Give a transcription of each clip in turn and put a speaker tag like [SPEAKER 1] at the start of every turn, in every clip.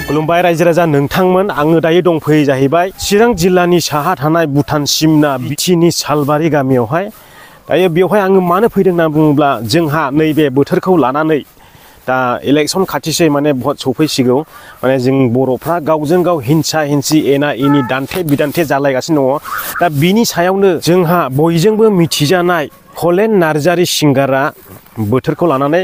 [SPEAKER 1] खुलुमबाय रायजो राजा नोंथांमोन आङो दायो दंफैयो जाहैबाय चिरां जिल्लानि साहा थानाय भुटान सिमना बिटिनि सालबारि गामियावहाय दायो बेवहाय आङो मानो फैदों होनना बुङोब्ला जोंहा नैबे बोथोरखौ लानानै दा इलेक्सन खाथिसै माने भट सफैसिगौ माने जों बर'फ्रा गावजों गाव हिंसा हिंसि एना एनि दान्थे बिदान्थे जालायगासिनो दङ दा बिनि सायावनो जोंहा बयजोंबो मिथिजानाय हलेन नार्जारि सिंगारा बोथोरखौ लानानै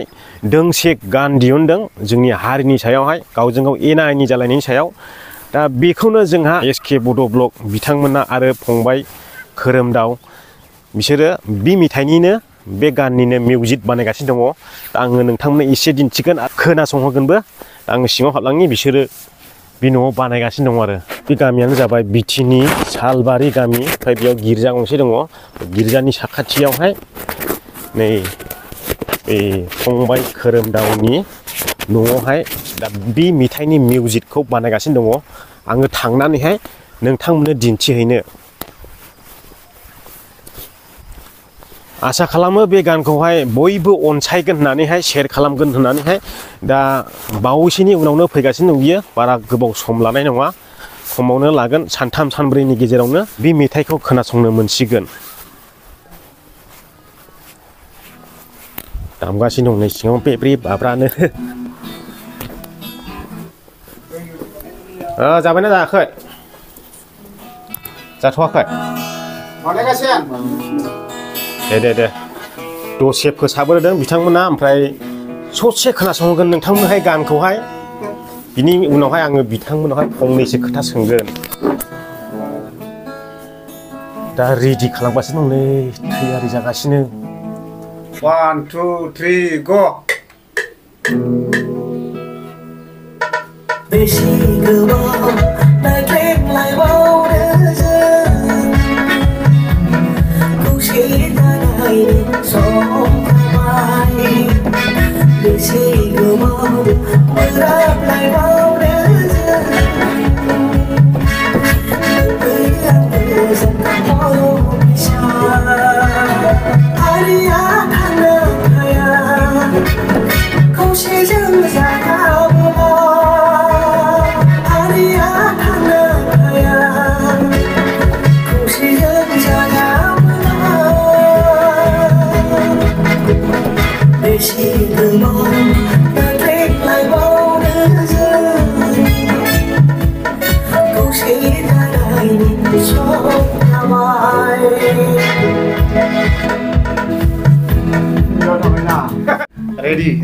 [SPEAKER 1] दोंसे गान दिहुनदों जोंनि हारिनि सायावहाय गावजों गाव एना एनि जालायनायनि सायाव दा बेखौनो जोंहा एसके बड' ब्लग बिथांमोना आरो फंबाय खोरोमदाव बिसोरो बे मेथाइनिनो बे गाननिनो मिउजिक बानायगासिनो दङ दा आङो नोंथांमोननो एसे दिन्थिगोन खोनासंहोगोनबो आङो सिङाव हाबलांनि बिसोरो बे न'आव बानायगासिनो दङ आरो बे गामियानो जाबाय बिटिनि सालबारि गामि ओमफ्राय बेयाव गिर्जा गंसे दङ गिर्जानि साखाथियावहाय नै बे फंबाय खोरोमदावनि न'आवहाय दा बे मेथाइनि मिउजिकखौ बानायगासिनो दङ आङो थांनानैहाय नोंथांमोननो दिन्थिहैनो आसा खालामो बे गानखौहाय बयबो अनसायगोन होननानैहाय शेयार खालामगोन होननानैहाय दा बावैसोनि उनावनो फैगासिनो दं बियो बारा गोबाव सम लानाय नङा खमावनो लागोन सानथाम सानब्रैनि गेजेरावनो बे मेथाइखौ खोनासंनो मोनसिगोन दामगासिनो दं नै सिङाव बेब्रि बाब्रानो जाबायना जायाखै जाथ'वाखै दे दसे फोसाबोदों बिथांमोना ओमफ्राय ससे खोनासंगोन नोंथांमोनहाय गानखौहाय बिनि उनावहाय आङो बिथांमोनावहाय फंनैसो खोथा सोंगोन दा रेडि खालामगासिनो दं नै तैयारि जागासिनो
[SPEAKER 2] 1 2 3 go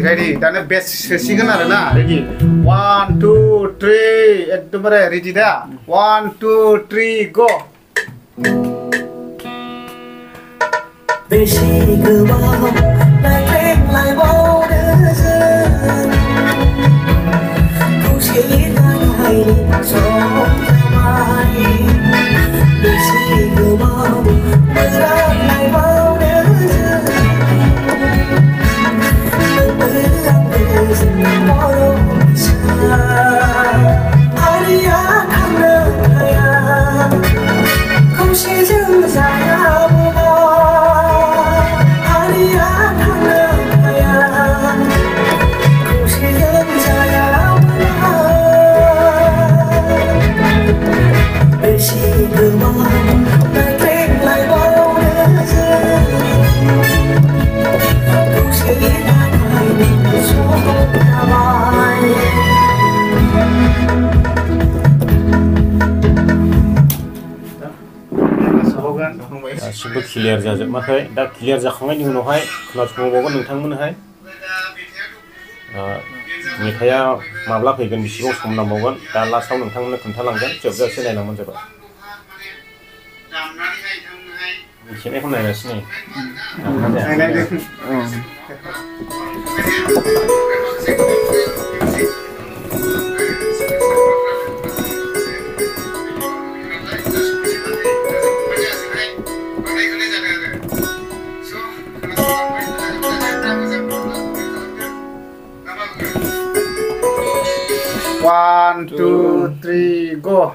[SPEAKER 2] ready दाना बेस सोसिगोन आरो ना ready 1 2 3 एकदमबारे ready दा 1 2 3 go
[SPEAKER 1] गासिबो क्लियार जाजोबाखै दा क्लियार जाखांनायनि उनावहाय खोनासंबावगोन नोंथांमोनहाय मेथाइया माब्ला फैगोन बेसेबां सम नांबावगोन दा लास्टआव नोंथांमोननो खोन्थालांगोन जोबजासे नायलांबानो जाबाय खेनायखौ नायगासिनो One, 2, 3, go.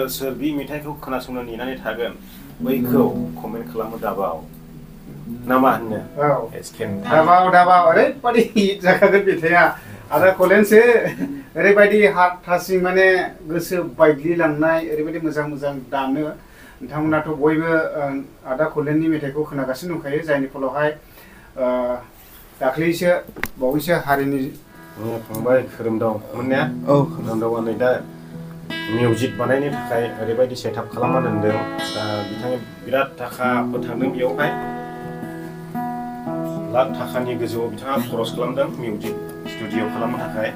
[SPEAKER 1] सोर बे मेथाइखौ खोनासंनो नेनानै थागोन बैखौ कमेन्ट खालामो दाबाव ना मा होनो
[SPEAKER 2] दाबाव ओरैबायदि हिट जाखागोन मेथाइआ आदा कलेनसो ओरैबायदि हार्ट टाचिं माने गोसो बायग्लिलांनाय ओरैबायदि मोजां मोजां दामो नोंथांमोनाथ' बयबो आदा कलेननि मेथाइखौ खोनागासिनो दंखायो जायनि फलावहाय दाख्लैसो बावैसो हारिनि
[SPEAKER 1] फंबाय खोरोमदाव मोननाया खोरोमदावा नै दा मिउजिक बानायनो थाखाय ओरैबायदि सेटआप खालामना दोनदों दा बिथाङा बिराद थाखाफोर थांदों बेयावहाय लाख थाखानि गोजौआव बिथाङा खरस खालामदों मिउजिक स्टुडिअ खालामनो थाखाय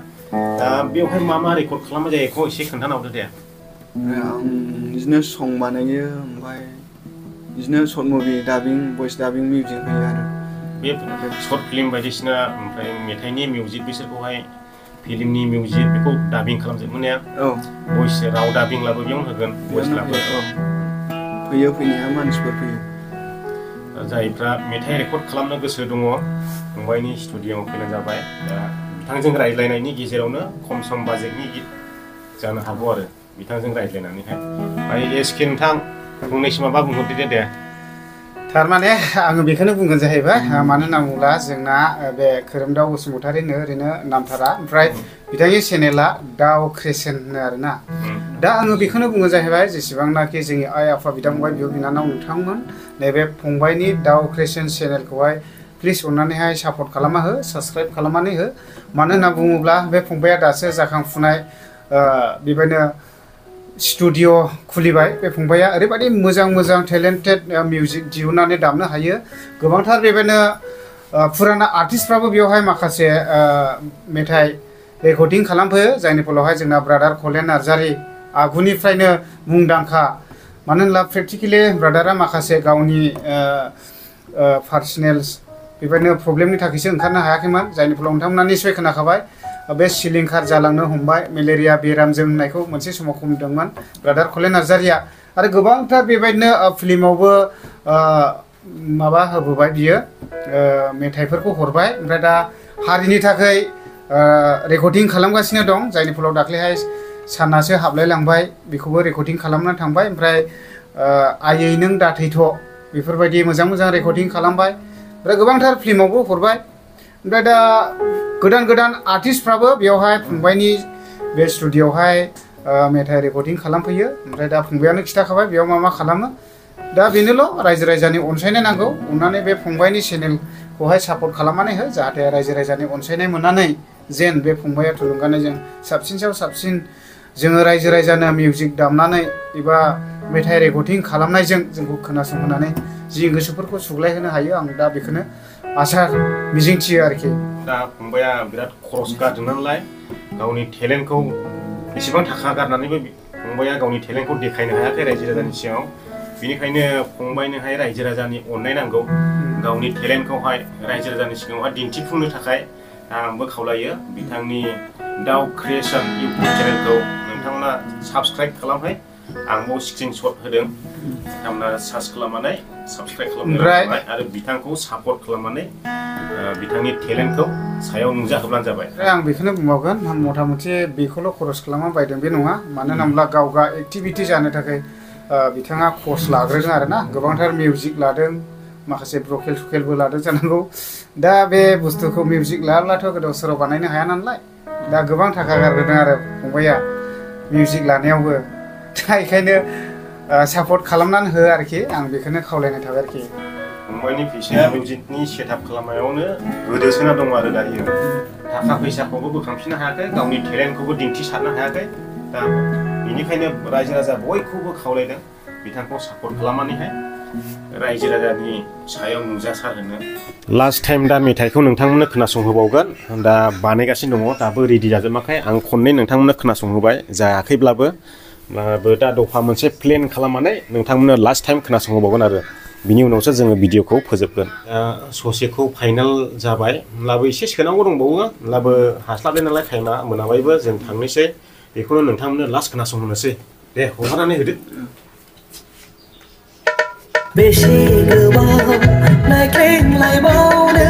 [SPEAKER 1] दा बेवहाय मा रेकर्ड खालामनाय जायो बेखौ एसे खोन्थाना हरदो दे
[SPEAKER 3] आं बिदिनो सं बानायो ओमफ्राय बिदिनो सर्ट मुभि डाबिं भइस डाबिं मिउजिक होयो आरो
[SPEAKER 1] बे सर्ट फिल्म बायदिसिना ओमफ्राय मेथाइनि मिउजिक बिसोरखौहाय फिल्मनि मिउजिक बेखौ डाबिं खालामजोबो ने भइस राव डाबिंलाबो बेयावनो होगोन भइसलाबो
[SPEAKER 3] फैयो फैनाया मानसिफोर फैयो
[SPEAKER 1] जायफ्रा मेथाइ रेकर्ड खालामनो गोसो दङ फंबायनि स्टुडिअआव फैनाय जाबाय दा बिथांजों रायज्लायनायनि गेजेरावनो खम सम बाजेटनि जानो हागौ आरो बिथांजों रायज्लायनानैहाय ओमफ्राय एसके नोंथां फंनैसो माबा बुंहरदो दे
[SPEAKER 2] थारमाने आङो बेखौनो बुंगोन जाहैबाय मानो होनना बुङोब्ला जोंना बे खोरोमदाव बसुमतारिनो ओरैनो नामथारा ओमफ्राय बिथांनि चेनेला दाव क्रिएसन होनो आरोना दा आङो बेखौनो बुङो जाहैबाय जेसेबांनाखि जोंनि आइ आफा बिदा फंबाय बिब' बिनानाव नोंथांमोन नैबे फंबायनि दाव क्रिएसन चेनेलखौहाय प्लिज अननानैहाय सापर्ट खालामना हो साबस्क्राइब खालामनानै हो मानो होनना बुङोब्ला बे फंबाया दासो जाखांफुनाय बेबायदिनो स्टुडिअ खुलिबाय बे फंबाया ओरैबायदि मोजां मोजां टेलेन्टेड मिउजिक दिहुननानै दामनो हायो गोबांथार बेबायदिनो फुराना आर्टिस्टफ्राबो बेवहाय माखासे मेथाइ रेकर्डिं खालामफैयो जायनि फलावहाय जोंना ब्रादार कलेन नार्जारि आगुनिफ्रायनो मुंदांखा मानो होनब्ला प्रेक्टिकेलि ब्रादारा माखासे गावनि पार्सनेल्स बेबायदिनो प्रब्लेमनि थाखायसो ओंखारनो हायाखैमोन जायनि फलाव नोंथांमोना निसय खोनाखाबाय बे सिलिंखार जालांनो हमबाय मेलेरिया बेरामजों होननायखौ मोनसे समाव बुंदोंमोन ब्रादार कलेन नार्जारिया आरो गोबांथार बेबायदिनो फिल्मावबो माबा होबोबाय बियो मेथाइफोरखौ हरबाय ओमफ्राय दा हारिनि थाखाय रेकर्डिं खालामगासिनो दं जायनि फलाव दाख्लैहाय सानासो हाबलायलांबाय बेखौबो रेकर्डिं खालामनानै थांबाय ओमफ्राय आयै नों दाथैथ' बेफोरबायदि मोजां मोजां रेकर्डिं खालामबाय ओमफ्राय गोबांथार फिल्मावबो हरबाय ओमफ्राय दा गोदान गोदान आर्टिस्टफ्राबो बेवहाय फंबायनि बे स्टुडिअआवहाय मेथाइ रेकर्डिं खालामफैयो ओमफ्राय दा फंबायानो खिथाखाबाय बेयाव मा खालामो दा बेनोल' रायजो राजानि अनसायनाय नांगौ अननानै बे फंबायनि चेनेलखौहाय सापर्ट खालामनानै हो जाहाथे रायजो राजानि अनसायनाय मोननानै जेन बे फंबाया थुलुंगानायजों साबसिन सायाव साबसिन जोङो रायजो राजानो मिउजिक दामनानै एबा मेथाइ रेकर्डिं खालामनायजों जोंखौ खोनासंहोनानै जि गोसोफोरखौ सुग्लायहोनो हायो आं दा बेखौनो आसा मिजिंथियो आरोखि
[SPEAKER 1] दा फंबाया बिराद खरस गारदों नालाय गावनि टेलेन्टखौ बेसेबां थाखा गारनानैबो फंबाया गावनि टेलेन्टखौ देखायनो हायाखै रायजो राजानि सिगाङाव बेनिखायनो फंबायनोहाय रायजो राजानि अननाय नांगौ गावनि टेलेन्टखौहाय रायजो राजानि सिगाङावहाय दिन्थिफुंनो थाखाय आंबो खावलायो बिथांनि दाव क्रिएसन इउटिउब चेनेलखौ नोंथांमोना साबस्क्राइब खालामहाय आंबो स्क्रिनशट होदों नोंथांमोना सार्च खालामनानै साबस्क्राइब खालामनो आरो बिथांखौ सापर्ट खालामनानै बिथांनि टेलेन्टखौ सायाव नुजाहोब्लानो जाबाय
[SPEAKER 2] आं बेखौनो बुंबावगोन मथा मथि बेखौल' खरस खालामना बायदों बे नङा मानो होनोब्ला गावगा एक्टिभिटि जानो थाखाय बिथाङा कर्स लाग्रोदों आरोना गोबांथार मिउजिक लादों माखासे भकेल सकेलबो लादों जानांगौ दा बे बुस्थुखौ मिउजिक लायाब्लाथ' गोदाव सोराव बानायनो हाया नालाय दा गोबां थाखा गारग्रोदों आरो फंबाया मिउजिक लानायावबो दा बेखायनो सापर्ट खालामनानै हो आरोखि आं बेखौनो खावलायनाय थाबाय आरोखि
[SPEAKER 1] फंबायनि फैसाया मिउजिकनि सेटआप खालामनायावनो गोदोसोना दं आरो दायो थाखा फैसाखौबो बोखांफिननो हायाखै गावनि टेलेन्टखौबो दिन्थिसारनो हायाखै दा बेनिखायनो रायजो राजा बयखौबो खावलायदों बिथांखौ सापर्ट खालामनानैहाय रायजो राजानि सायाव नुजासारहोनो लास्ट टाइम दा मेथाइखौ नोंथांमोननो खोनासंहोबावगोन दा बानायगासिनो दङ दाबो रेडि जाजोबाखै आं खननै नोंथांमोननो खोनासंहोबाय जायाखैब्लाबो दा दफा मोनसे प्लेन खालामनानै नोंथांमोननो लास्ट टाइम खोनासंहोबावगोन आरो बिनि उनावसो जोङो भिडिअखौ फोजोबगोन ससेखौ फाइनाल जाबाय होमब्लाबो एसे सोनांगौ दंबावो होमब्लाबो हास्लाबनाय नालाय टाइमा मोनाबायबो जों थांनोसै बेखौनो नोंथांमोननो लास्ट खोनासंहोनोसै दे हगारनानै होदो
[SPEAKER 4] बेसे गोबाव नायख्लेंलायबावनो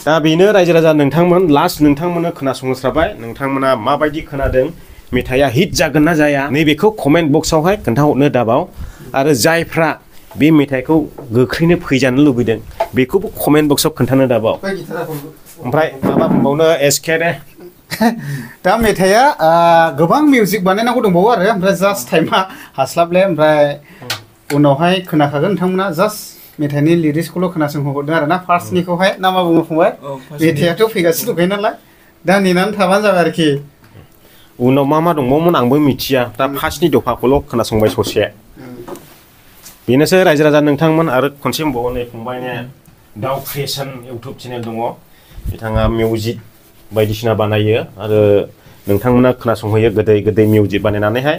[SPEAKER 1] दा बेनो रायजो राजा नोंथांमोन लास्ट नोंथांमोना खोनासंस्राबाय नोंथांमोना माबायदि खोनादों मेथाइआ हिट जागोन ना जाया नैबेखौ कमेन्ट बक्सआवहाय खोन्थाहरनो दाबाव आरो जायफ्रा बे मेथाइखौ गोख्रैनो फैजानो लुबैदों बेखौबो कमेन्ट बक्सआव खोन्थानो दाबाव ओमफ्राय माबा बुंबावनो एसके दे
[SPEAKER 2] दा मेथाइआ गोबां मिउजिक बानायनांगौ दंबावो आरो ओमफ्राय जास्ट टाइमा हास्लाबले ओमफ्राय उनावहाय खोनाखागोन नोंथांमोना जास्ट मेथाइनि लिरिक्सखौल' खोनासंहरदों आरो ना फार्स्टनिखौहाय ना मा बुङो फंबाय मेथाइआथ' फैगासिनो दंखायो नालाय दा नेनानै थाबानो जाबाय आरोखि
[SPEAKER 1] उनाव मा दंबावोमोन आंबो मिथिया दा फार्स्टनि दफाखौल' खोनासंबाय ससे बेनोसै रायजो राजा नोंथांमोन आरो खनसे बुंबावो नै फंबायनि दाउ क्रिएसन इउटुब चेनेल दङ बिथाङा मिउजिक बायदिसिना बानायो आरो नोंथांमोना खोनासंहोयो गोदै मिउजिक बानायनानैहाय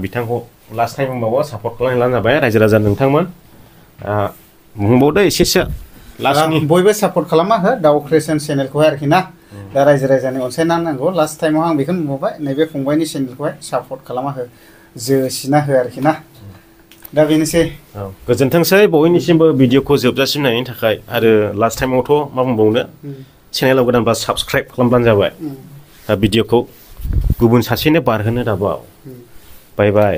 [SPEAKER 1] बिथांखौ लास्ट टाइम बुंबावो सापर्ट खालामनानै जाबाय रायजो राजा नोंथांमोन बुंबावदो एसेसो लास्टनि
[SPEAKER 2] बयबो सापर्ट खालामा हो दाउ क्रिएसन चेनेलखौहाय आरोखि ना दा रायजो राजानि अनसायनानै नांगौ लास्ट टाइमाव आं बेखौनो बुंबाय नैबे फंबायनि चेनेलखौहाय सापर्ट खालामा हो जोसिना हो आरोखि ना दा बेनोसै
[SPEAKER 1] गोजोनथोंसै बयनिसिमबो भिडिअखौ जोबजासिम नायनायनि थाखाय आरो लास्ट टाइमावथ' मा बुंबावनो चेनेलाव गोदानबा साबस्क्राइब खालामब्लानो जाबाय दा भिडिअखौ गुबुन सासेनो बारहोनो दाबाव बाय बाय